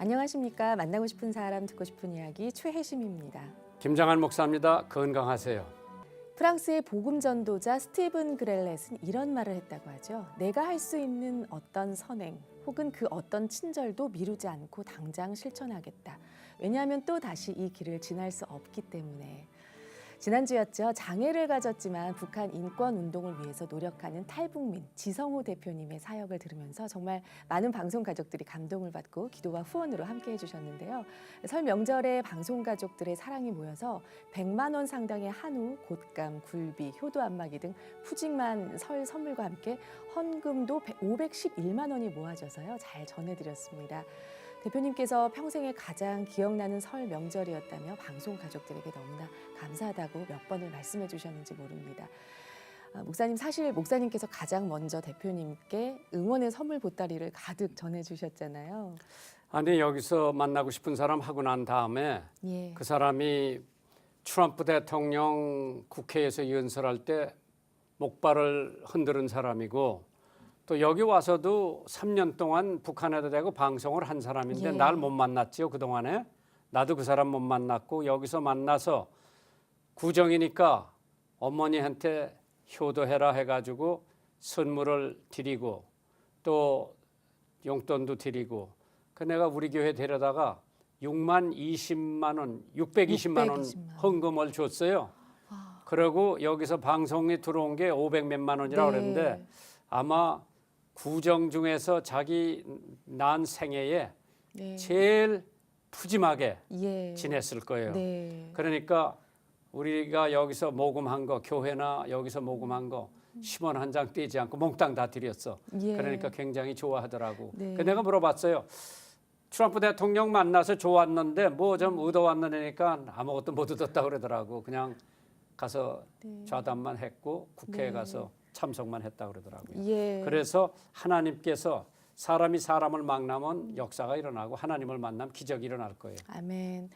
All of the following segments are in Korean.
안녕하십니까. 만나고 싶은 사람 듣고 싶은 이야기 최혜심입니다. 김장한 목사입니다. 건강하세요. 프랑스의 복음 전도자 스티븐 그렐렛은 이런 말을 했다고 하죠. 내가 할 수 있는 어떤 선행 혹은 그 어떤 친절도 미루지 않고 당장 실천하겠다. 왜냐하면 또 다시 이 길을 지날 수 없기 때문에. 지난주였죠. 장애를 가졌지만 북한 인권 운동을 위해서 노력하는 탈북민 지성호 대표님의 사역을 들으면서 정말 많은 방송 가족들이 감동을 받고 기도와 후원으로 함께해 주셨는데요. 설 명절에 방송 가족들의 사랑이 모여서 100만 원 상당의 한우, 곶감, 굴비, 효도 안마기 등 푸짐한 설 선물과 함께 헌금도 511만 원이 모아져서요. 잘 전해드렸습니다. 대표님께서 평생에 가장 기억나는 설 명절이었다며 방송 가족들에게 너무나 감사하다고 몇 번을 말씀해 주셨는지 모릅니다. 목사님, 사실 목사님께서 가장 먼저 대표님께 응원의 선물 보따리를 가득 전해주셨잖아요. 아니 여기서 만나고 싶은 사람 하고 난 다음에 그 사람이 트럼프 대통령 국회에서 연설할 때 목발을 흔드는 사람이고 또 여기 와서도 3년 동안 북한에다 대고 방송을 한 사람인데 날 못 만났지요. 그동안에. 나도 그 사람 못 만났고 여기서 만나서 구정이니까 어머니한테 효도해라 해가지고 선물을 드리고 또 용돈도 드리고 그 내가 우리 교회 데려다가 620만 원, 620만 원 헌금을 줬어요. 그리고 여기서 방송이 들어온 게 500몇만 원이라고 그랬는데 아마 구정 중에서 자기 난 생애에 제일 푸짐하게 지냈을 거예요. 그러니까 우리가 여기서 모금한 거, 교회나 여기서 모금한 거 10원 한 장 떼지 않고 몽땅 다 드렸어. 그러니까 굉장히 좋아하더라고. 내가 물어봤어요. 트럼프 대통령 만나서 좋았는데 뭐 좀 얻어왔느니까 아무것도 못 얻었다 그러더라고. 그냥 가서 좌담만 했고 국회에 가서 참석만 했다 그러더라고요. 그래서 하나님께서 사람이 사람을 만나면 역사가 일어나고 하나님을 만나면 기적이 일어날 거예요. 아멘.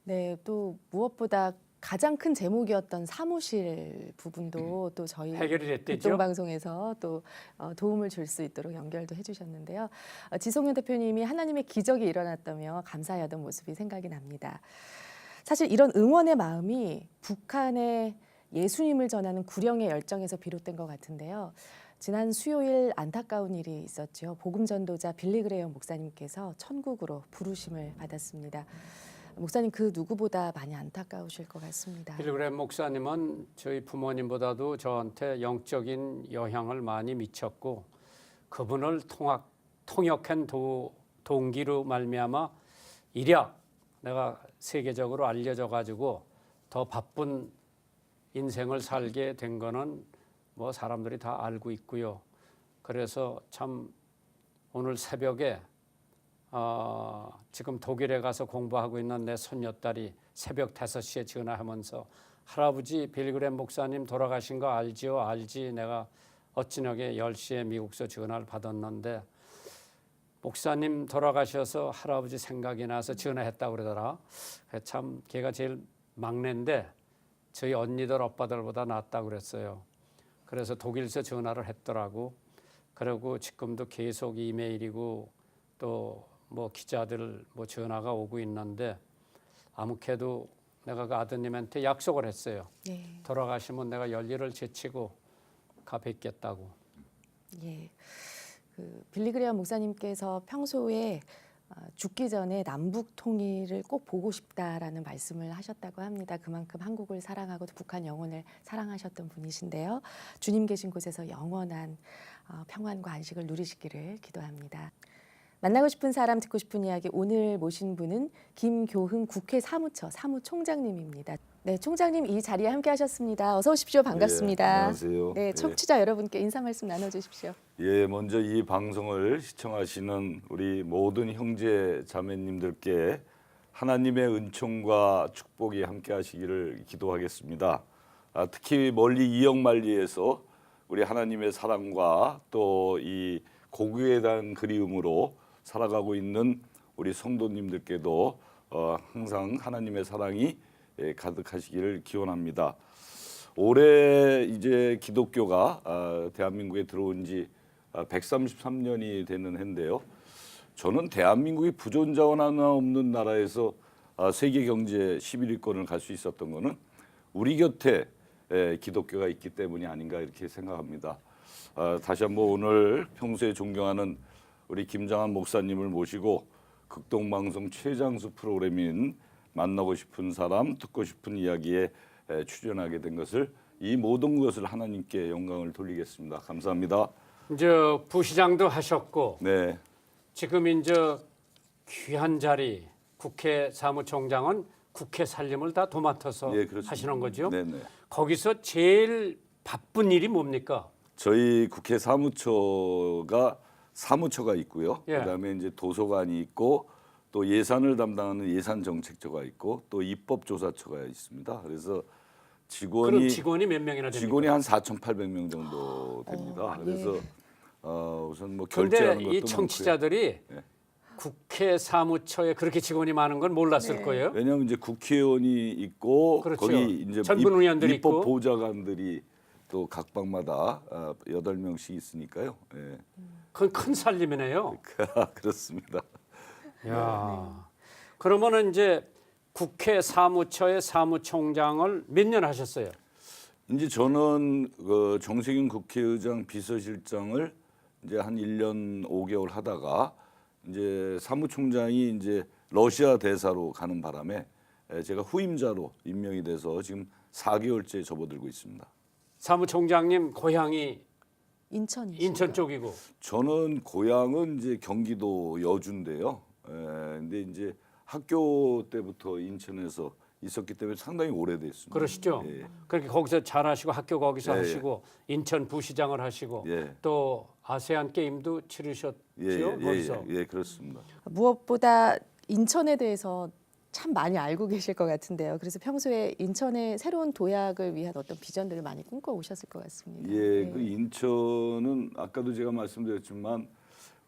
네, 또 무엇보다 가장 큰 제목이었던 사무실 부분도 또 저희 해결이 됐대죠. 방송에서 또 도움을 줄 수 있도록 연결도 해주셨는데요. 지성현 대표님이 하나님의 기적이 일어났다며 감사하던 모습이 생각이 납니다. 사실 이런 응원의 마음이 북한의 예수님을 전하는 구령의 열정에서 비롯된 것 같은데요. 지난 수요일 안타까운 일이 있었죠. 복음 전도자 빌리 그레이엄 목사님께서 천국으로 부르심을 받았습니다. 목사님 그 누구보다 많이 안타까우실 것 같습니다. 빌리 그레이엄 목사님은 저희 부모님보다도 저한테 영적인 영향을 많이 미쳤고 그분을 통역한 동기로 말미암아 일약 내가 세계적으로 알려져 가지고 더 바쁜 인생을 살게 된 거는 뭐 사람들이 다 알고 있고요. 그래서 참 오늘 새벽에 지금 독일에 가서 공부하고 있는 내 손녀딸이 새벽 5시에 전화하면서 할아버지 빌리 그레이엄 목사님 돌아가신 거 알지요? 알지. 내가 어찌나게 10시에 미국서 전화를 받았는데 목사님 돌아가셔서 할아버지 생각이 나서 전화했다고 그러더라. 참 걔가 제일 막내인데 저희 언니들 오빠들보다 낫다고 그랬어요. 그래서 독일에서 전화를 했더라고. 그리고 지금도 계속 이메일이고 또 뭐 기자들 뭐 전화가 오고 있는데 아무개도 내가 그 아드님한테 약속을 했어요. 돌아가시면 내가 열일을 제치고 가 뵙겠다고. 그 빌리 그레이엄 목사님께서 평소에 죽기 전에 남북 통일을 꼭 보고 싶다라는 말씀을 하셨다고 합니다. 그만큼 한국을 사랑하고 북한 영혼을 사랑하셨던 분이신데요. 주님 계신 곳에서 영원한 평안과 안식을 누리시기를 기도합니다. 만나고 싶은 사람 듣고 싶은 이야기 오늘 모신 분은 김교흥 국회 사무처 사무총장님입니다. 네, 총장님 이 자리에 함께 하셨습니다. 어서 오십시오. 반갑습니다. 안녕하세요. 네, 청취자 여러분께 인사 말씀 나눠주십시오. 먼저 이 방송을 시청하시는 우리 모든 형제 자매님들께 하나님의 은총과 축복이 함께 하시기를 기도하겠습니다. 특히 멀리 이역만리에서 우리 하나님의 사랑과 또 이 고국에 대한 그리움으로 살아가고 있는 우리 성도님들께도 항상 하나님의 사랑이 가득하시기를 기원합니다. 올해 이제 기독교가 대한민국에 들어온 지 133년이 되는 해인데요. 저는 대한민국이 부존 자원 하나 없는 나라에서 세계 경제 11위권을 갈 수 있었던 거는 우리 곁에 기독교가 있기 때문이 아닌가 이렇게 생각합니다. 다시 한번 오늘 평소에 존경하는 우리 김장한 목사님을 모시고 극동방송 최장수 프로그램인 만나고 싶은 사람, 듣고 싶은 이야기에 출연하게 된 것을 이 모든 것을 하나님께 영광을 돌리겠습니다. 감사합니다. 이제 부시장도 하셨고 네, 지금 이제 귀한 자리 국회 사무총장은 국회 살림을 다 도맡아서 예, 그렇습니다. 하시는 거죠. 네, 네. 거기서 제일 바쁜 일이 뭡니까? 저희 국회 사무처가 있고요. 예. 그다음에 이제 도서관이 있고 또 예산을 담당하는 예산정책처가 있고 또 입법조사처가 있습니다. 그래서 그럼 직원이 몇 명이나 됩니까? 직원이 한 4,800명 정도 됩니다. 그래서 우선 뭐 결제하는 그런데 것도 이 청취자들이 네. 국회 사무처에 그렇게 직원이 많은 건 몰랐을 네. 거예요. 왜냐하면 이제 국회의원이 있고 그렇죠. 거기 이제 전문 의원들이 입법 있고. 보좌관들이 또 각 방마다 8명씩 있으니까요. 예. 그건 큰 살림이네요. 그렇습니다. 야. 그러면은 이제 국회 사무처의 사무총장을 몇 년 하셨어요? 이제 저는 그 정세균 국회의장 비서실장을 이제 한 1년 5개월 하다가 이제 사무총장이 이제 러시아 대사로 가는 바람에 제가 후임자로 임명이 돼서 지금 4개월째 접어들고 있습니다. 사무총장님 고향이 인천이시죠? 인천 쪽이고 저는 고향은 이제 경기도 여주인데요. 근데 이제 학교 때부터 인천에서 있었기 때문에 상당히 오래됐습니다. 그러시죠? 예. 그렇게 거기서 잘하시고 학교 거기서 예, 예. 하시고 인천 부시장을 하시고 예. 또 아세안 게임도 치르셨죠? 거기서. 예, 그렇습니다. 무엇보다 인천에 대해서 참 많이 알고 계실 것 같은데요. 그래서 평소에 인천의 새로운 도약을 위한 어떤 비전들을 많이 꿈꿔 오셨을 것 같습니다. 예, 네. 그 인천은 아까도 제가 말씀드렸지만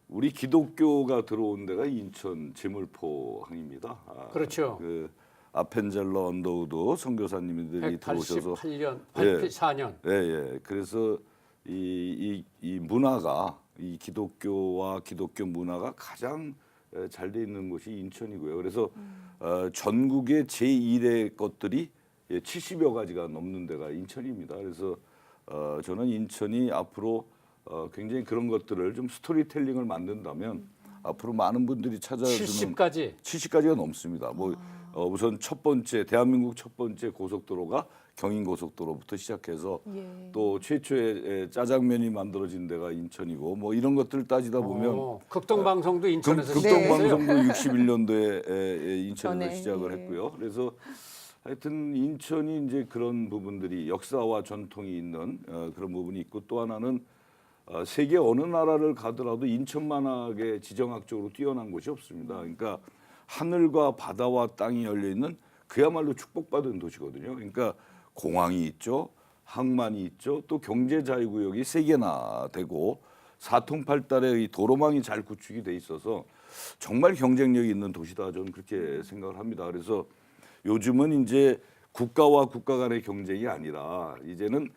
우리 기독교가 들어온 데가 인천 제물포항입니다. 그렇죠. 그 아펜젤러 언더우드 선교사님들이 들어오셔서 188년, 예. 84년. 예. 그래서 이 문화가 이 기독교와 기독교 문화가 가장 잘 돼 있는 곳이 인천이고요. 그래서 전국의 제1의 것들이 70여 가지가 넘는 데가 인천입니다. 그래서 저는 인천이 앞으로 굉장히 그런 것들을 좀 스토리텔링을 만든다면 앞으로 많은 분들이 찾아주는 70가지가 넘습니다. 뭐 우선 첫 번째 대한민국 첫 번째 고속도로가 경인고속도로부터 시작해서 예. 또 최초의 짜장면이 만들어진 데가 인천이고 뭐 이런 것들을 따지다 보면 극동방송도 인천에서 극동방송도 61년도에 인천에서 전에, 시작을 예. 했고요. 그래서 하여튼 인천이 이제 그런 부분들이 역사와 전통이 있는 그런 부분이 있고 또 하나는 세계 어느 나라를 가더라도 인천만하게 지정학적으로 뛰어난 곳이 없습니다. 그러니까 하늘과 바다와 땅이 열려 있는 그야말로 축복받은 도시거든요. 그러니까 공항이 있죠, 항만이 있죠, 또 경제 자유구역이 3개나 되고 사통팔달의 이 도로망이 잘 구축이 돼 있어서 정말 경쟁력이 있는 도시다 저는 그렇게 생각을 합니다. 그래서 요즘은 이제 국가와 국가 간의 경쟁이 아니라 이제는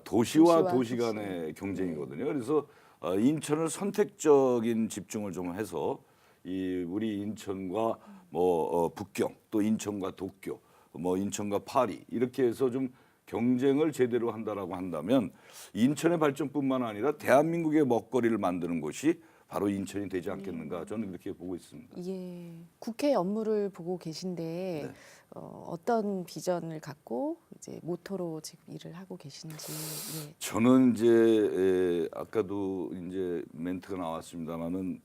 도시와 도시 간의 경쟁이거든요. 그래서 인천을 선택적인 집중을 좀 해서 이 우리 인천과 뭐 북경 또 인천과 도쿄 뭐 인천과 파리 이렇게 해서 좀 경쟁을 제대로 한다라고 한다면 인천의 발전뿐만 아니라 대한민국의 먹거리를 만드는 곳이 바로 인천이 되지 않겠는가 저는 그렇게 보고 있습니다. 예, 국회 업무를 보고 계신데 네. 어떤 비전을 갖고 이제 모토로 지금 일을 하고 계신지. 예. 저는 이제 아까도 이제 멘트가 나왔습니다만은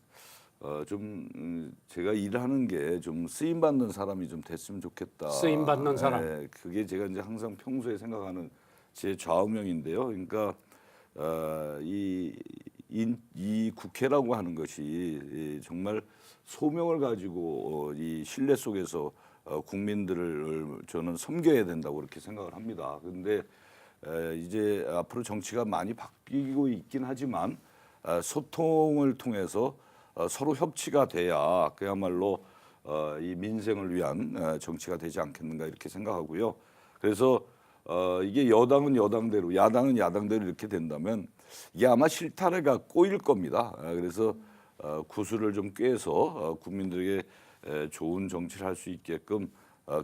좀 제가 일하는 게 좀 쓰임 받는 사람이 좀 됐으면 좋겠다. 쓰임 받는 사람. 그게 제가 이제 항상 평소에 생각하는 제 좌우명인데요. 그러니까 이 국회라고 하는 것이 정말 소명을 가지고 이 신뢰 속에서 국민들을 저는 섬겨야 된다고 그렇게 생각을 합니다. 그런데 이제 앞으로 정치가 많이 바뀌고 있긴 하지만 소통을 통해서 서로 협치가 돼야 그야말로 이 민생을 위한 정치가 되지 않겠는가 이렇게 생각하고요. 그래서 이게 여당은 여당대로 야당은 야당대로 이렇게 된다면 이게 아마 실타래가 꼬일 겁니다. 그래서 구슬을 좀 꿰서 국민들에게 좋은 정치를 할 수 있게끔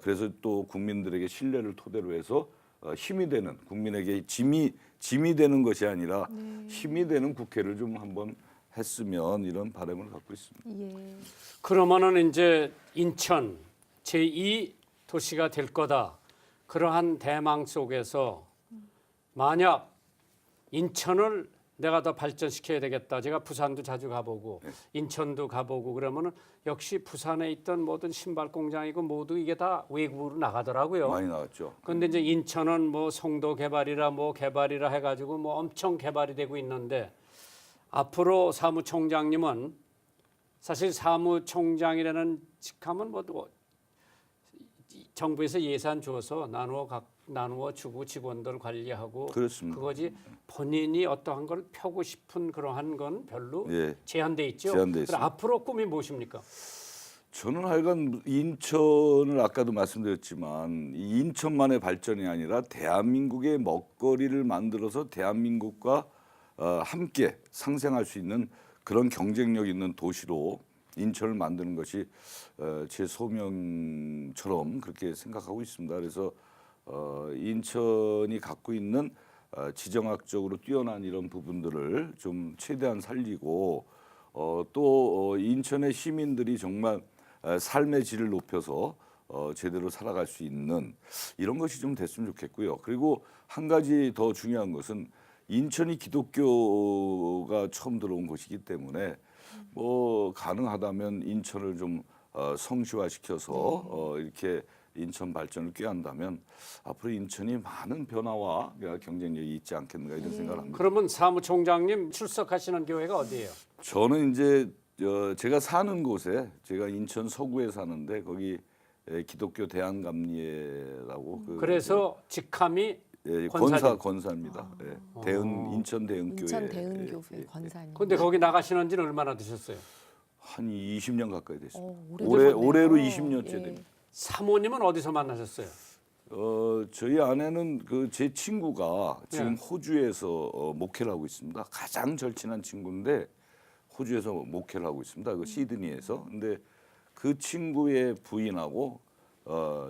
그래서 또 국민들에게 신뢰를 토대로 해서 힘이 되는 국민에게 짐이 되는 것이 아니라 힘이 되는 국회를 좀 한번 했으면 이런 바람을 갖고 있습니다. 예. 그러면은 이제 인천 제2 도시가 될 거다. 그러한 대망 속에서 만약 인천을 내가 더 발전시켜야 되겠다. 제가 부산도 자주 가보고 인천도 가보고 그러면은 역시 부산에 있던 모든 신발 공장이고 모두 이게 다 외국으로 나가더라고요. 많이 나왔죠. 그런데 이제 인천은 뭐 성도 개발이라 뭐 개발이라 해가지고 뭐 엄청 개발이 되고 있는데 앞으로 사무총장님은 사실 사무총장이라는 직함은 뭐 정부에서 예산 줘서 나누어 주고 직원들 관리하고 그렇습니다. 그거지 본인이 어떠한 걸 펴고 싶은 그러한 건 별로 예. 제한돼 있죠. 제한돼 그럼 있습니다. 앞으로 꿈이 무엇입니까? 저는 하여간 인천을 아까도 말씀드렸지만 이 인천만의 발전이 아니라 대한민국의 먹거리를 만들어서 대한민국과 함께 상생할 수 있는 그런 경쟁력 있는 도시로 인천을 만드는 것이 제 소명처럼 그렇게 생각하고 있습니다. 그래서 인천이 갖고 있는 지정학적으로 뛰어난 이런 부분들을 좀 최대한 살리고 또 인천의 시민들이 정말 삶의 질을 높여서 제대로 살아갈 수 있는 이런 것이 좀 됐으면 좋겠고요. 그리고 한 가지 더 중요한 것은 인천이 기독교가 처음 들어온 곳이기 때문에 뭐 가능하다면 인천을 좀 성시화시켜서 이렇게 인천 발전을 꾀한다면 앞으로 인천이 많은 변화와 경쟁력이 있지 않겠는가 이런 생각을 합니다. 그러면 사무총장님 출석하시는 교회가 어디예요? 저는 이제 제가 사는 곳에 제가 인천 서구에 사는데 거기 기독교 대한감리회라고 그래서 직함이 권사입니다. 대은 인천 대은교회. 인천 대은교회 권사님. 근데 거기 나가시는 지는 얼마나 되셨어요? 한 20년 가까이 됐습니다. 오래되셨네요. 올해로 20년째 예. 됩니다. 사모님은 어디서 만나셨어요? 저희 아내는 제 친구가 지금 예. 호주에서 목회를 하고 있습니다. 가장 절친한 친구인데 호주에서 목회를 하고 있습니다. 시드니에서. 근데 그 친구의 부인하고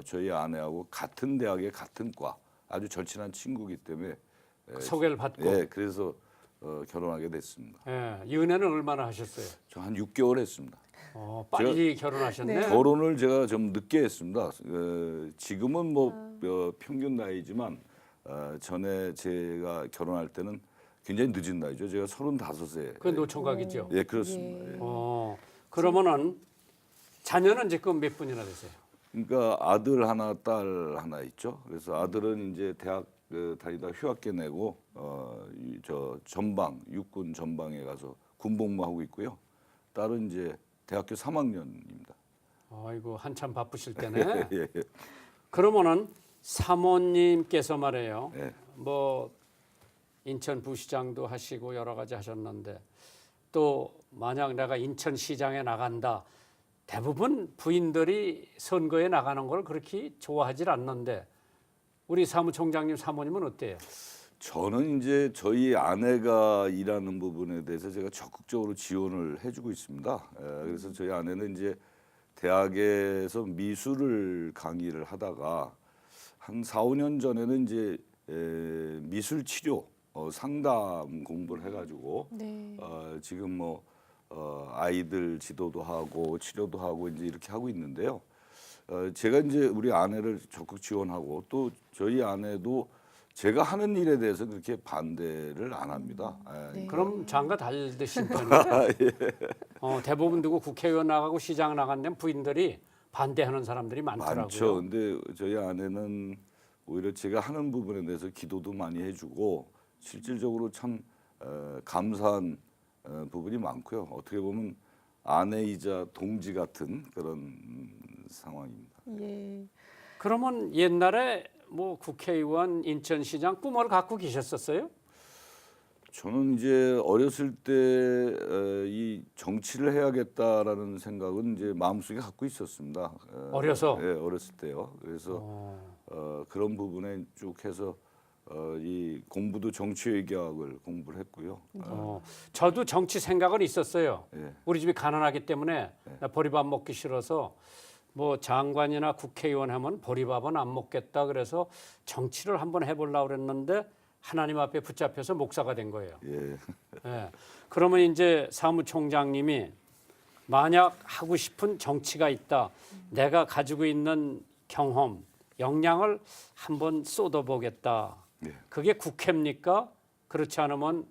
저희 아내하고 같은 대학의 같은 과 아주 절친한 친구이기 때문에 소개를 받고. 예, 그래서 결혼하게 됐습니다. 예, 연애는 얼마나 하셨어요? 저 한 6개월 했습니다. 빨리 결혼하셨네. 네. 결혼을 제가 좀 늦게 했습니다. 지금은 뭐 평균 나이지만 전에 제가 결혼할 때는 굉장히 늦은 나이죠. 제가 35세. 그 노총각이죠. 예, 그렇습니다. 예. 그러면은 자녀는 지금 몇 분이나 되세요? 그러니까 아들 하나, 딸 하나 있죠. 그래서 아들은 이제 대학 다니다 휴학계 내고 저 전방 육군 전방에 가서 군복무하고 있고요. 딸은 이제 대학교 3학년입니다. 아이고 한참 바쁘실 때네. 예, 예. 그러면은 사모님께서 말해요. 예. 뭐 인천 부시장도 하시고 여러 가지 하셨는데 또 만약 내가 인천시장에 나간다. 대부분 부인들이 선거에 나가는 걸 그렇게 좋아하질 않는데 우리 사무총장님 사모님은 어때요? 저는 이제 저희 아내가 일하는 부분에 대해서 제가 적극적으로 지원을 해주고 있습니다. 그래서 저희 아내는 이제 대학에서 미술을 강의를 하다가 한 4, 5년 전에는 이제 미술 치료 상담 공부를 해가지고 네. 지금 뭐 아이들 지도도 하고 치료도 하고 이제 이렇게 하고 있는데요. 제가 이제 우리 아내를 적극 지원하고 또 저희 아내도 제가 하는 일에 대해서 그렇게 반대를 안 합니다. 네. 그럼 장가 잘 되신 편이에요. 대부분 누구 국회의원 나가고 시장 나간 데는 부인들이 반대하는 사람들이 많더라고요. 많죠. 근데 저희 아내는 오히려 제가 하는 부분에 대해서 기도도 많이 해주고 실질적으로 참 감사한 부분이 많고요. 어떻게 보면 아내이자 동지 같은 그런 상황입니다. 예. 그러면 옛날에 뭐 국회의원, 인천시장 꿈을 갖고 계셨었어요? 저는 이제 어렸을 때 이 정치를 해야겠다라는 생각은 이제 마음속에 갖고 있었습니다. 어려서? 예, 어렸을 때요. 그래서 그런 부분에 쭉 해서 이 공부도 정치외교학을 공부를 했고요. 저도 정치 생각은 있었어요. 예. 우리 집이 가난하기 때문에 나 보리밥 먹기 싫어서 뭐 장관이나 국회의원 하면 보리밥은 안 먹겠다 그래서 정치를 한번 해보려고 그랬는데 하나님 앞에 붙잡혀서 목사가 된 거예요. 예. 예. 그러면 이제 사무총장님이 만약 하고 싶은 정치가 있다. 내가 가지고 있는 경험, 역량을 한번 쏟아보겠다. 예. 그게 국회입니까? 그렇지 않으면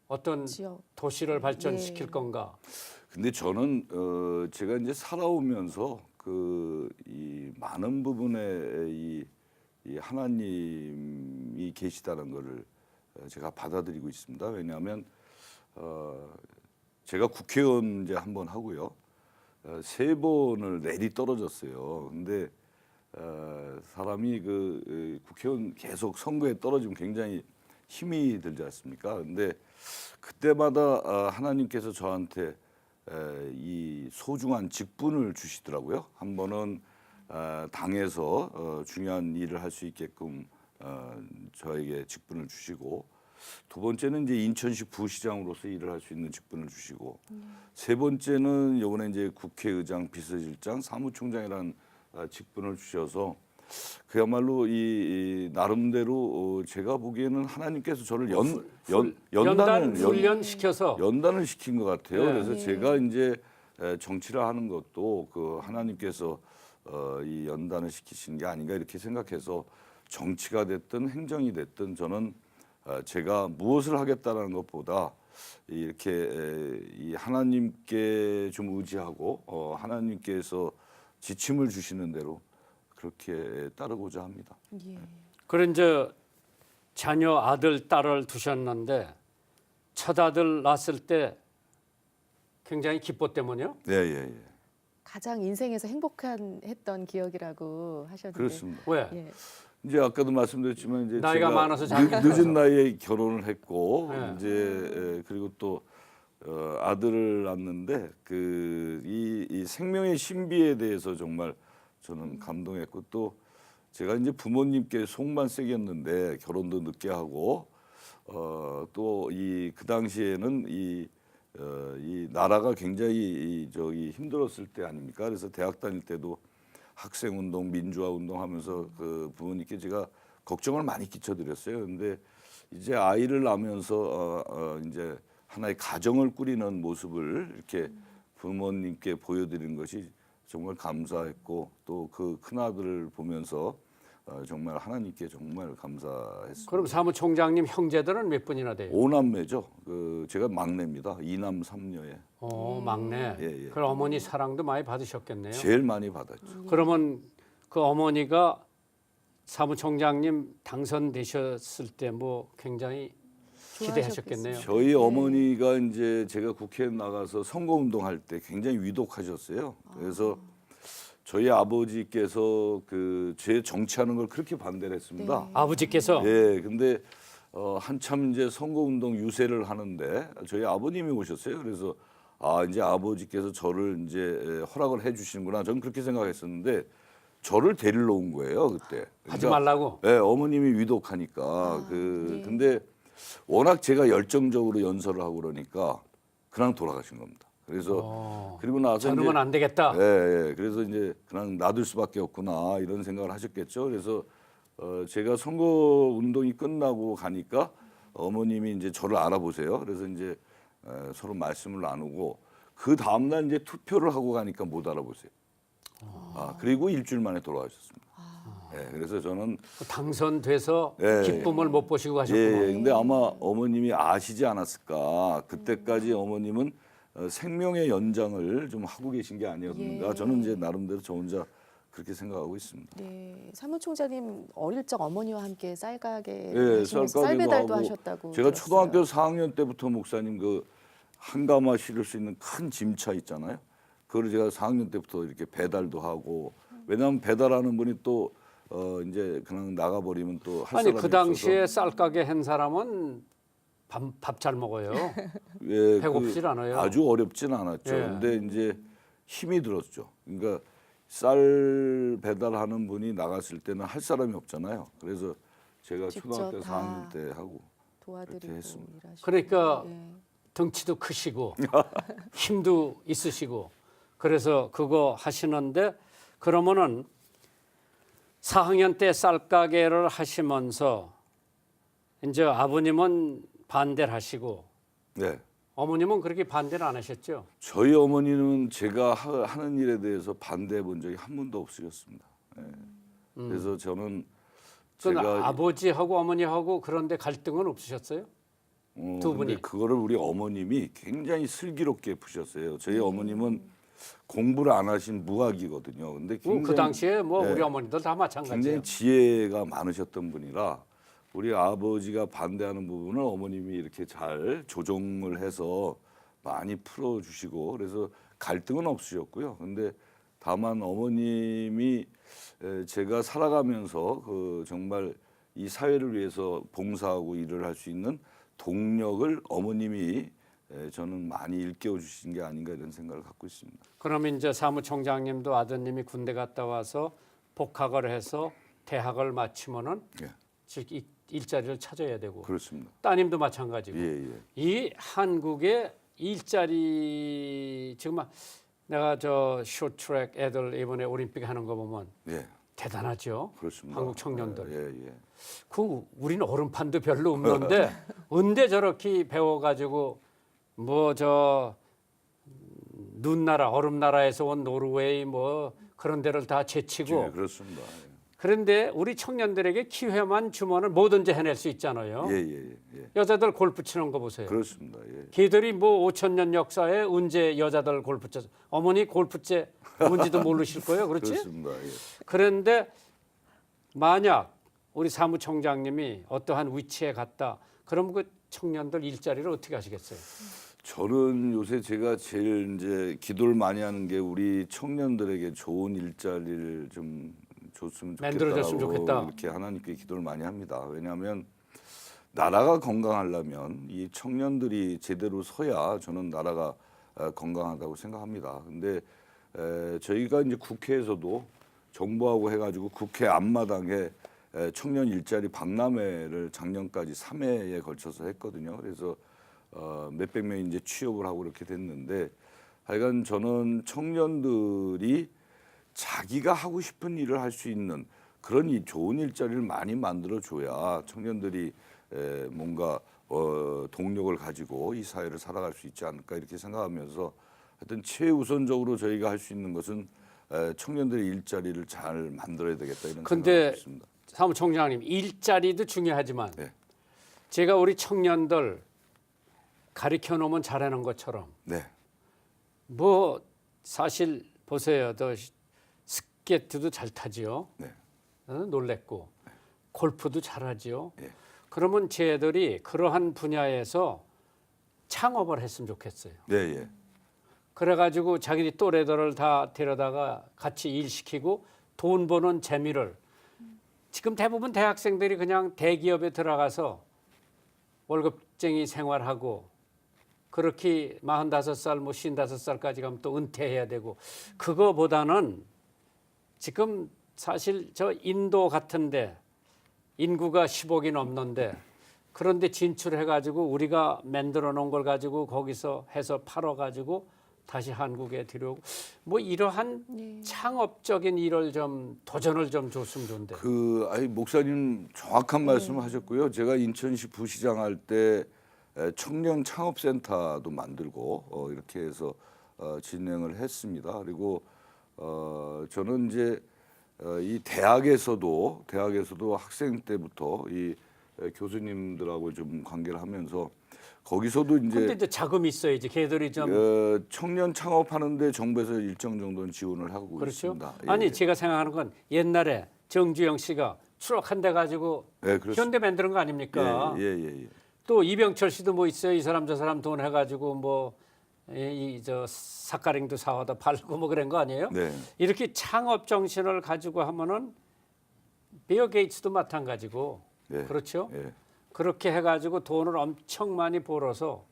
어떤 지역. 도시를 발전시킬 네. 건가? 근데 저는 제가 이제 살아오면서 이 많은 부분에 이 하나님이 계시다는 것을 제가 받아들이고 있습니다. 왜냐하면 제가 국회의원 이제 한 번 하고요, 3번을 내리 떨어졌어요. 근데 사람이 국회의원 계속 선거에 떨어지면 굉장히 힘이 들지 않습니까? 근데 그때마다 하나님께서 저한테 이 소중한 직분을 주시더라고요. 한 번은 당에서 중요한 일을 할 수 있게끔 저에게 직분을 주시고, 두 번째는 이제 인천시 부시장으로서 일을 할 수 있는 직분을 주시고, 세 번째는 이번에 이제 국회의장, 비서실장, 사무총장이라는 직분을 주셔서 그야말로 이 나름대로 제가 보기에는 하나님께서 저를 연단 훈련시켜서 연단을 시킨 것 같아요. 네. 그래서 제가 이제 정치를 하는 것도 하나님께서 이 연단을 시키신 게 아닌가 이렇게 생각해서, 정치가 됐든 행정이 됐든 저는 제가 무엇을 하겠다라는 것보다 이렇게 이 하나님께 좀 의지하고 하나님께서 지침을 주시는 대로 그렇게 따르고자 합니다. 예. 그런 이제 자녀 아들 딸을 두셨는데 첫 아들 낳았을 때 굉장히 기뻤다면요? 네, 예, 예. 가장 인생에서 행복했던 기억이라고 하셨는데. 그렇습니다. 왜? 예. 이제 아까도 말씀드렸지만 이제 나이가 제가 많아서 잘 늦은 나이에 결혼을 했고 네. 이제 그리고 또 아들을 낳는데 이 생명의 신비에 대해서 정말 저는 감동했고, 또 제가 이제 부모님께 속만 새겼는데 결혼도 늦게 하고 또 그 당시에는 이 나라가 굉장히 힘들었을 때 아닙니까? 그래서 대학 다닐 때도 학생 운동, 민주화 운동 하면서 부모님께 제가 걱정을 많이 끼쳐드렸어요. 근데 이제 아이를 낳으면서 이제 하나의 가정을 꾸리는 모습을 이렇게 부모님께 보여드리는 것이 정말 감사했고, 또 그 큰아들을 보면서 정말 하나님께 정말 감사했습니다. 그럼 사무총장님 형제들은 몇 분이나 돼요? 5남매죠. 제가 막내입니다. 2남 3녀에 막내. 예, 예. 그럼 어머니 사랑도 많이 받으셨겠네요. 제일 많이 받았죠. 그러면 그 어머니가 사무총장님 당선되셨을 때 뭐 굉장히 기대하셨겠네요. 저희 어머니가 이제 제가 국회에 나가서 선거운동할 때 굉장히 위독하셨어요. 그래서 저희 아버지께서 제 정치하는 걸 그렇게 반대를 했습니다. 아버지께서 예, 근데 한참 이제 선거운동 유세를 하는데 저희 아버님이 오셨어요. 그래서 이제 아버지께서 저를 이제 허락을 해주시는구나. 저는 그렇게 생각했었는데 저를 데리러 온 거예요 그때. 하지 말라고. 네, 어머님이 위독하니까 네. 근데 워낙 제가 열정적으로 연설을 하고 그러니까 그냥 돌아가신 겁니다. 그래서 그리고 나서 저러면 안 되겠다. 예. 그래서 이제 그냥 놔둘 수밖에 없구나 이런 생각을 하셨겠죠. 그래서 제가 선거 운동이 끝나고 가니까 어머님이 이제 저를 알아보세요. 그래서 이제 서로 말씀을 나누고 그 다음 날 이제 투표를 하고 가니까 못 알아보세요. 그리고 일주일 만에 돌아가셨습니다. 예, 그래서 저는 당선돼서 예. 기쁨을 못 보시고 예, 가셨구나. 근데 아마 어머님이 아시지 않았을까. 그때까지 어머님은 생명의 연장을 좀 하고 계신 게 아니었는가. 예. 저는 이제 나름대로 저 혼자 그렇게 생각하고 있습니다. 네, 사무총장님 어릴 적 어머니와 함께 쌀가게 예, 하시면서 쌀가게도 쌀배달도 하고 하셨다고 제가 들었어요. 초등학교 4학년 때부터 목사님 한가마 실을 수 있는 큰 짐차 있잖아요. 그걸 제가 4학년 때부터 이렇게 배달도 하고, 왜냐하면 배달하는 분이 또 이제 그냥 나가버리면 또 할 아니 사람이 그 당시에 없어서. 쌀가게 한 사람은 밥 잘 먹어요. 예, 배고프질 않아요. 아주 어렵진 않았죠. 예. 근데 이제 힘이 들었죠. 그러니까 쌀 배달하는 분이 나갔을 때는 할 사람이 없잖아요. 그래서 제가 직접 초등학교 다 4학년 때 하고 도와드리고 그렇게 했습니다. 일하시고. 그러니까 예. 덩치도 크시고 힘도 있으시고 그래서 그거 하시는데 그러면은 4학년 때 쌀가게를 하시면서 이제 아버님은 반대를 하시고 네. 어머님은 그렇게 반대를 안 하셨죠? 저희 어머니는 제가 하는 일에 대해서 반대해 본 적이 한 번도 없으셨습니다. 예. 그래서 저는 그건 제가 아버지하고 어머니하고 그런데 갈등은 없으셨어요? 두 근데 분이? 그거를 우리 어머님이 굉장히 슬기롭게 푸셨어요. 저희 어머님은 공부를 안 하신 무학이거든요. 근데 그 굉장히 당시에 뭐 네. 우리 어머니들 다 마찬가지예요. 굉장히 지혜가 많으셨던 분이라 우리 아버지가 반대하는 부분을 어머님이 이렇게 잘 조정을 해서 많이 풀어주시고 그래서 갈등은 없으셨고요. 근데 다만 어머님이 제가 살아가면서 그 정말 이 사회를 위해서 봉사하고 일을 할 수 있는 동력을 어머님이 저는 많이 일깨워 주신 게 아닌가 이런 생각을 갖고 있습니다. 그러면 이제 사무총장님도 아드님이 군대 갔다 와서 복학을 해서 대학을 마치면은 예, 즉 일자리를 찾아야 되고 그렇습니다. 따님도 마찬가지고 예, 예. 이 한국의 일자리 지금 내가 저 쇼트트랙 애들 이번에 올림픽 하는 거 보면 예, 대단하죠. 그렇습니다. 한국 청년들. 예, 예. 그 우리는 얼음판도 별로 없는데 언제 저렇게 배워가지고 뭐 저 눈나라 얼음나라에서 온 노르웨이 뭐 그런 데를 다 제치고 예, 그렇습니다. 예. 그런데 우리 청년들에게 기회만 주면은 뭐든지 해낼 수 있잖아요. 예, 예, 예. 여자들 골프 치는 거 보세요. 그렇습니다. 예. 걔들이 뭐 5천 년 역사에 언제 여자들 골프 쳤어. 어머니 골프채 뭔지도 모르실 거예요. 그렇지? 그렇습니다. 예. 그런데 만약 우리 사무총장님이 어떠한 위치에 갔다. 그럼 그 청년들 일자리를 어떻게 하시겠어요? 저는 요새 제가 제일 이제 기도를 많이 하는 게 우리 청년들에게 좋은 일자리를 좀 줬으면 만들어줬으면 좋겠다고 좋겠다. 이렇게 하나님께 기도를 많이 합니다. 왜냐하면 나라가 건강하려면 이 청년들이 제대로 서야 저는 나라가 건강하다고 생각합니다. 근데 저희가 이제 국회에서도 정부하고 해가지고 국회 앞마당에 청년 일자리 박람회를 작년까지 3회에 걸쳐서 했거든요. 그래서 몇백 명이 이제 취업을 하고 이렇게 됐는데 하여간 저는 청년들이 자기가 하고 싶은 일을 할 수 있는 그런 좋은 일자리를 많이 만들어줘야 청년들이 뭔가 동력을 가지고 이 사회를 살아갈 수 있지 않을까 이렇게 생각하면서 하여튼 최우선적으로 저희가 할 수 있는 것은 청년들의 일자리를 잘 만들어야 되겠다 이런 근데 생각을 했습니다. 사무총장님 일자리도 중요하지만 네. 제가 우리 청년들 가르쳐 놓으면 잘하는 것처럼 네, 뭐 사실 보세요. 더 스케이트도 잘 타지요. 네, 놀랬고 골프도 잘하지요. 네. 그러면 쟤들이 그러한 분야에서 창업을 했으면 좋겠어요. 네, 예. 그래가지고 자기들 또래들을 다 데려다가 같이 일시키고 돈 버는 재미를 지금 대부분 대학생들이 그냥 대기업에 들어가서 월급쟁이 생활하고 그렇게 45살 뭐 55살까지 가면 또 은퇴해야 되고 그거보다는 지금 사실 저 인도 같은데 인구가 10억이 넘는데 그런데 진출해가지고 우리가 만들어 놓은 걸 가지고 거기서 해서 팔아가지고 다시 한국에 들여오고 뭐 이러한 창업적인 일을 좀 도전을 좀 줬으면 좋은데. 아니 목사님 정확한 말씀을 하셨고요. 제가 인천시 부시장 할 때 청년 창업센터도 만들고 이렇게 해서 진행을 했습니다. 그리고 저는 이제 이 대학에서도 학생 때부터 이 교수님들하고 좀 관계를 하면서 거기서도 근데 이제 자금이 있어야지. 걔들이 좀 청년 창업하는데 정부에서 일정 정도는 지원을 하고 그렇죠. 있습니다. 예, 아니 예. 제가 생각하는 건 옛날에 정주영 씨가 추락한 데 가지고 네, 그렇습니다. 현대 만드는 거 아닙니까? 예, 예, 예. 또 이병철 씨도 뭐 있어요. 이 사람 저 사람 돈 해가지고 뭐 이 저 사카링도 사와다 팔고 뭐 그런 거 아니에요? 네. 이렇게 창업 정신을 가지고 하면은 비어 게이츠도 마찬가지고 네. 그렇죠? 예. 그렇게 해가지고 돈을 엄청 많이 벌어서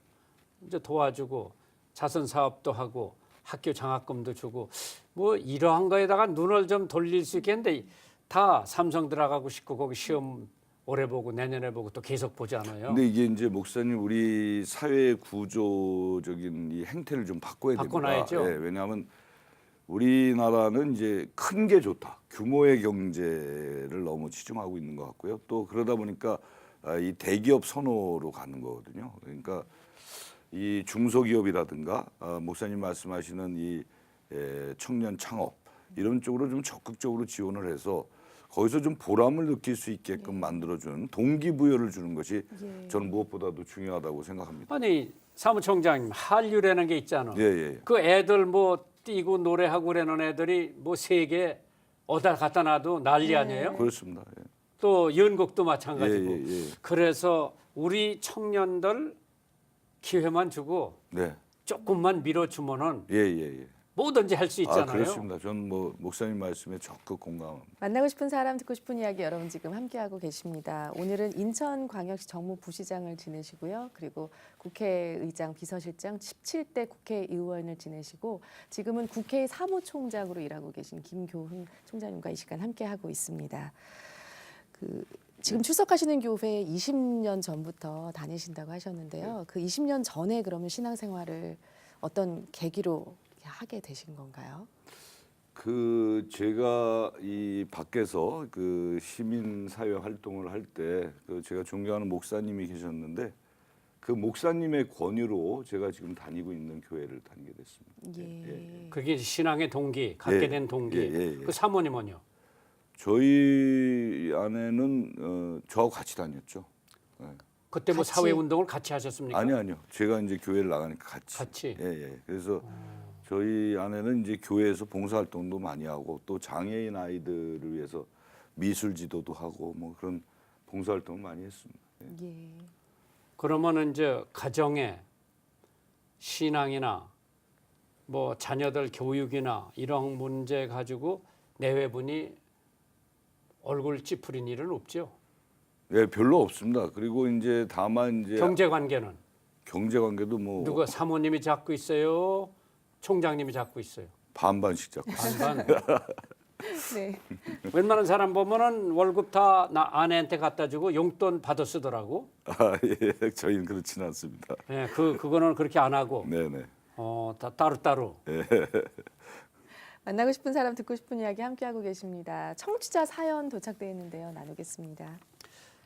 이제 도와주고 자선 사업도 하고 학교 장학금도 주고 뭐 이러한 거에다가 눈을 좀 돌릴 수 있겠는데 다 삼성 들어가고 싶고 거기 시험 올해 보고 내년에 보고 또 계속 보잖아요. 근데 이게 이제 목사님 우리 사회 구조적인 이 행태를 좀 바꿔야 됩니다. 바꿔놔야죠. 예, 왜냐하면 우리나라는 이제 큰 게 좋다. 규모의 경제를 너무 치중하고 있는 것 같고요. 또 그러다 보니까 이 대기업 선호로 가는 거거든요. 그러니까 이 중소기업이라든가 목사님 말씀하시는 이 청년 창업 이런 쪽으로 좀 적극적으로 지원을 해서 거기서 좀 보람을 느낄 수 있게끔 만들어주는 동기부여를 주는 것이 저는 무엇보다도 중요하다고 생각합니다. 아니 사무총장님 한류라는 게 있잖아. 예. 그 애들 뭐 뛰고 노래하고 그러는 애들이 뭐 세계 어디다 갖다 놔도 난리 아니에요? 그렇습니다. 예. 또 연극도 마찬가지고. 예. 그래서 우리 청년들 기회만 주고 네. 조금만 밀어주면은 예. 뭐든지 할 수 있잖아요. 그렇습니다. 저는 뭐 목사님 말씀에 적극 공감합니다. 만나고 싶은 사람 듣고 싶은 이야기 여러분 지금 함께하고 계십니다. 오늘은 인천광역시 정무부시장을 지내시고요. 그리고 국회의장 비서실장 17대 국회의원을 지내시고 지금은 국회 사무총장으로 일하고 계신 김교훈 총장님과 이 시간 함께하고 있습니다. 지금 출석하시는 교회에 20년 전부터 다니신다고 하셨는데요. 그 20년 전에 그러면 신앙생활을 어떤 계기로 하게 되신 건가요? 제가 이 밖에서 그 시민 사회 활동을 할 때 제가 존경하는 목사님이 계셨는데 그 목사님의 권유로 제가 지금 다니고 있는 교회를 다니게 됐습니다. 예. 그게 신앙의 동기, 갖게 예. 된 동기. 예. 그 사모님은요? 저희 아내는 저하고 같이 다녔죠. 예. 그때 뭐 같이? 사회 운동을 같이 하셨습니까? 아니요. 제가 이제 교회를 나가니까 같이. 같이? 예. 그래서 저희 아내는 이제 교회에서 봉사활동도 많이 하고 또 장애인 아이들을 위해서 미술 지도도 하고 뭐 그런 봉사활동을 많이 했습니다. 예. 예. 그러면은 이제 가정에 신앙이나 뭐 자녀들 교육이나 이런 문제 가지고 내외분이 얼굴 찌푸린 일은 없죠. 예, 별로 없습니다. 그리고 이제 다만 이제 경제 관계는 경제 관계도 뭐 누가 사모님이 잡고 있어요, 총장님이 잡고 있어요. 반반씩 잡고. 반반. 네. 웬만한 사람 보면은 월급 다 나 아내한테 갖다 주고 용돈 받아 쓰더라고. 예, 저희는 그렇지는 않습니다. 예, 그거는 그렇게 안 하고 네네. 다 따로. 만나고 싶은 사람 듣고 싶은 이야기 함께하고 계십니다. 청취자 사연 도착되어 있는데요. 나누겠습니다.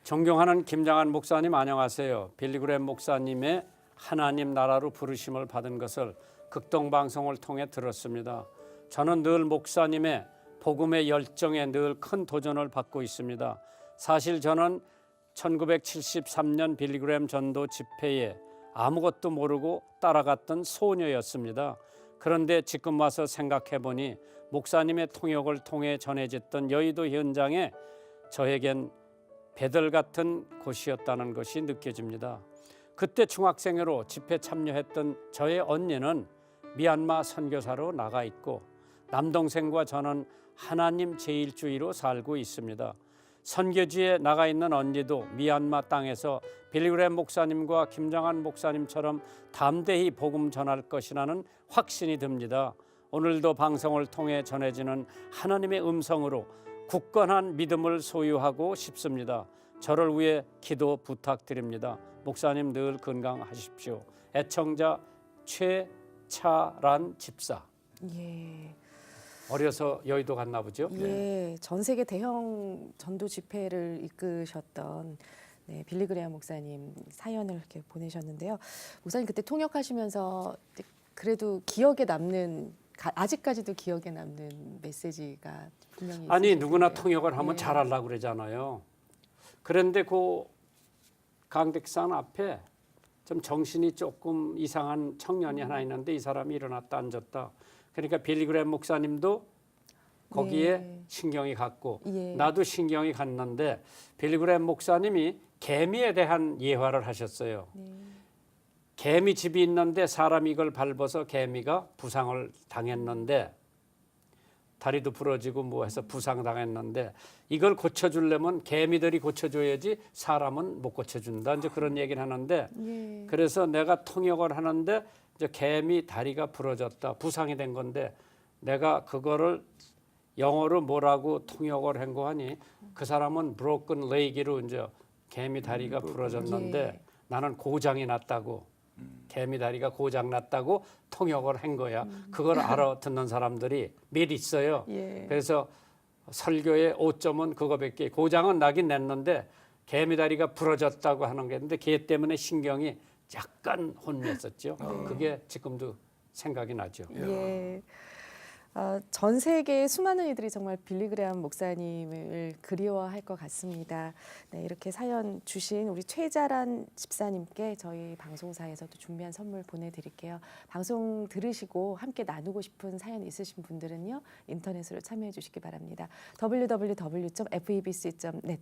존경하는 김장한 목사님 안녕하세요. 빌리그램 목사님의 하나님 나라로 부르심을 받은 것을 극동방송을 통해 들었습니다. 저는 늘 목사님의 복음의 열정에 늘 큰 도전을 받고 있습니다. 사실 저는 1973년 빌리그램 전도 집회에 아무것도 모르고 따라갔던 소녀였습니다. 그런데 지금 와서 생각해보니 목사님의 통역을 통해 전해졌던 여의도 현장에 저에겐 배들 같은 곳이었다는 것이 느껴집니다. 그때 중학생으로 집회 참여했던 저의 언니는 미얀마 선교사로 나가 있고 남동생과 저는 하나님 제일주의로 살고 있습니다. 선교지에 나가 있는 언니도 미얀마 땅에서 빌리그램 목사님과 김장한 목사님처럼 담대히 복음 전할 것이라는 확신이 듭니다. 오늘도 방송을 통해 전해지는 하나님의 음성으로 굳건한 믿음을 소유하고 싶습니다. 저를 위해 기도 부탁드립니다. 목사님 늘 건강하십시오. 애청자 최차란 집사. 예. 어려서 여의도 갔나 보죠? 예. 전 세계 대형 전도 집회를 이끄셨던 빌리그레암 목사님 사연을 이렇게 보내셨는데요. 목사님 그때 통역하시면서 그래도 기억에 남는 아직까지도 기억에 남는 메시지가 분명히 아니 있으실 누구나 텐데요. 통역을 하면 예. 잘하려고 그러잖아요. 그런데 그 강백산 앞에 좀 정신이 조금 이상한 청년이 하나 있는데 이 사람이 일어났다 앉았다. 그러니까 빌리그램 목사님도 거기에 네. 신경이 갔고 예. 나도 신경이 갔는데 빌리그램 목사님이 개미에 대한 예화를 하셨어요. 개미 집이 있는데 사람이 이걸 밟아서 개미가 부상을 당했는데 다리도 부러지고 뭐 해서 부상당했는데 이걸 고쳐주려면 개미들이 고쳐줘야지 사람은 못 고쳐준다. 이제 그런 얘기를 하는데 예. 그래서 내가 통역을 하는데 이제 개미 다리가 부러졌다, 부상이 된 건데 내가 그거를 영어로 뭐라고 통역을 한 거 하니 그 사람은 broken leg으로 이제 개미 다리가 부러졌는데 예. 나는 고장이 났다고 개미 다리가 고장 났다고 통역을 한 거야. 그걸 알아듣는 사람들이 몇 있어요. 예. 그래서 설교의 오점은 그거밖에 고장은 나긴 냈는데 개미 다리가 부러졌다고 하는 게 있는데 걔 때문에 신경이 약간 혼미했었죠. 그게 지금도 생각이 나죠. 예. 전 세계의 수많은 이들이 정말 빌리 그레함 목사님을 그리워할 것 같습니다. 네, 이렇게 사연 주신 우리 최자란 집사님께 저희 방송사에서도 준비한 선물 보내드릴게요. 방송 들으시고 함께 나누고 싶은 사연 있으신 분들은요, 인터넷으로 참여해 주시기 바랍니다. www.febc.net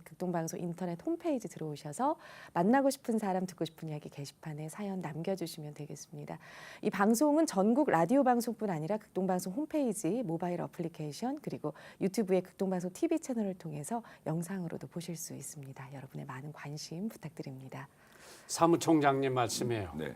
극동방송 인터넷 홈페이지 들어오셔서 만나고 싶은 사람, 듣고 싶은 이야기 게시판에 사연 남겨주시면 되겠습니다. 이 방송은 전국 라디오 방송뿐 아니라 극동방송 홈페이지, 모바일 어플리케이션, 그리고 유튜브의 극동방송 TV 채널을 통해서 영상으로도 보실 수 있습니다. 여러분의 많은 관심 부탁드립니다. 사무총장님 말씀이에요. 네.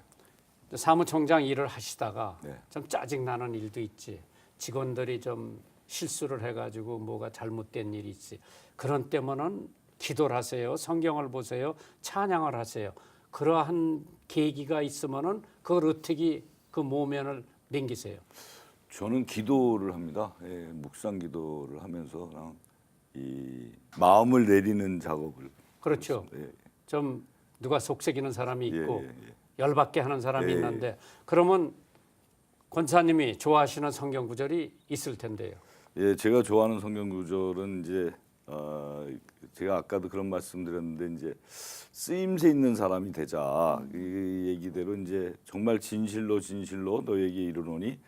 사무총장 일을 하시다가 네. 좀 짜증나는 일도 있지. 직원들이 좀 실수를 해가지고 뭐가 잘못된 일이 있지. 그런 때면은 기도를 하세요. 성경을 보세요. 찬양을 하세요. 그러한 계기가 있으면은 그걸 어떻게 그 모면을 넘기세요. 저는 기도를 합니다. 예, 묵상 기도를 하면서 그냥 이 마음을 내리는 작업을. 그렇죠. 예, 좀 누가 속삭이는 사람이 있고 예. 열받게 하는 사람이 예. 있는데 그러면 권사님이 좋아하시는 성경 구절이 있을 텐데요. 예, 제가 좋아하는 성경 구절은 이제 제가 아까도 그런 말씀드렸는데 이제 쓰임새 있는 사람이 되자. 이 얘기대로 이제 정말 진실로 너에게 이르노니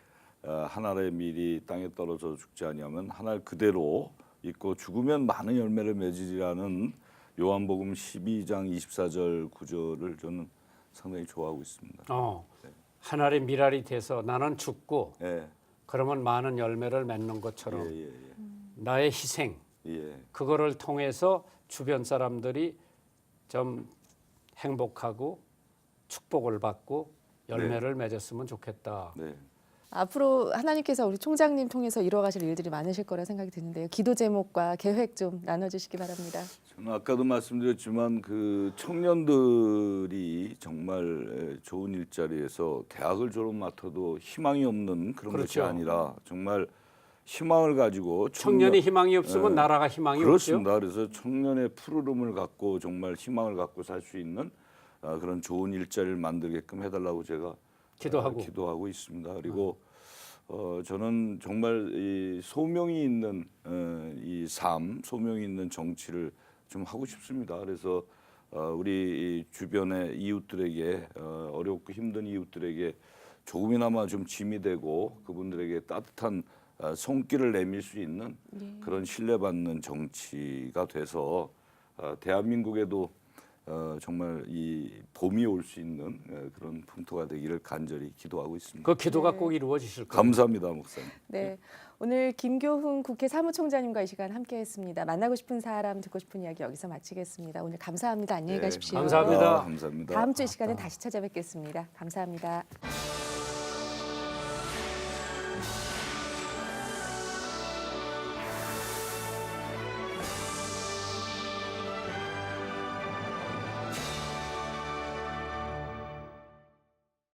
한 알의 밀이 땅에 떨어져 죽지 아니하면 한 알 그대로 있고 죽으면 많은 열매를 맺으리라는 요한복음 12장 24절 구절을 저는 상당히 좋아하고 있습니다. 한 알의 밀알이 돼서 나는 죽고 예, 그러면 많은 열매를 맺는 것처럼 예. 나의 희생 예. 그거를 통해서 주변 사람들이 좀 행복하고 축복을 받고 열매를 맺었으면 좋겠다. 네. 앞으로 하나님께서 우리 총장님 통해서 이루어가실 일들이 많으실 거라 생각이 드는데요. 기도 제목과 계획 좀 나눠주시기 바랍니다. 저는 아까도 말씀드렸지만 그 청년들이 정말 좋은 일자리에서 대학을 졸업 맡아도 희망이 없는 그런 것이 그렇죠. 아니라 정말 희망을 가지고 청년이 희망이 없으면 예. 나라가 희망이 그렇습니다. 없죠. 그래서 청년의 푸르름을 갖고 정말 희망을 갖고 살 수 있는 그런 좋은 일자리를 만들게끔 해달라고 제가 기도하고 있습니다. 그리고 저는 정말 이 소명이 있는 이 삶, 소명이 있는 정치를 좀 하고 싶습니다. 그래서 우리 주변의 이웃들에게 어렵고 힘든 이웃들에게 조금이나마 좀 짐이 되고 그분들에게 따뜻한 손길을 내밀 수 있는 그런 신뢰받는 정치가 돼서 대한민국에도 정말 이 봄이 올 수 있는 그런 풍토가 되기를 간절히 기도하고 있습니다. 그 기도가 꼭 이루어지실 거예요. 감사합니다, 목사님. 네, 오늘 김교훈 국회 사무총장님과 이 시간 함께했습니다. 만나고 싶은 사람, 듣고 싶은 이야기 여기서 마치겠습니다. 오늘 감사합니다. 안녕히 가십시오. 감사합니다. 감사합니다. 다음 주 이 시간에 다시 찾아뵙겠습니다. 감사합니다.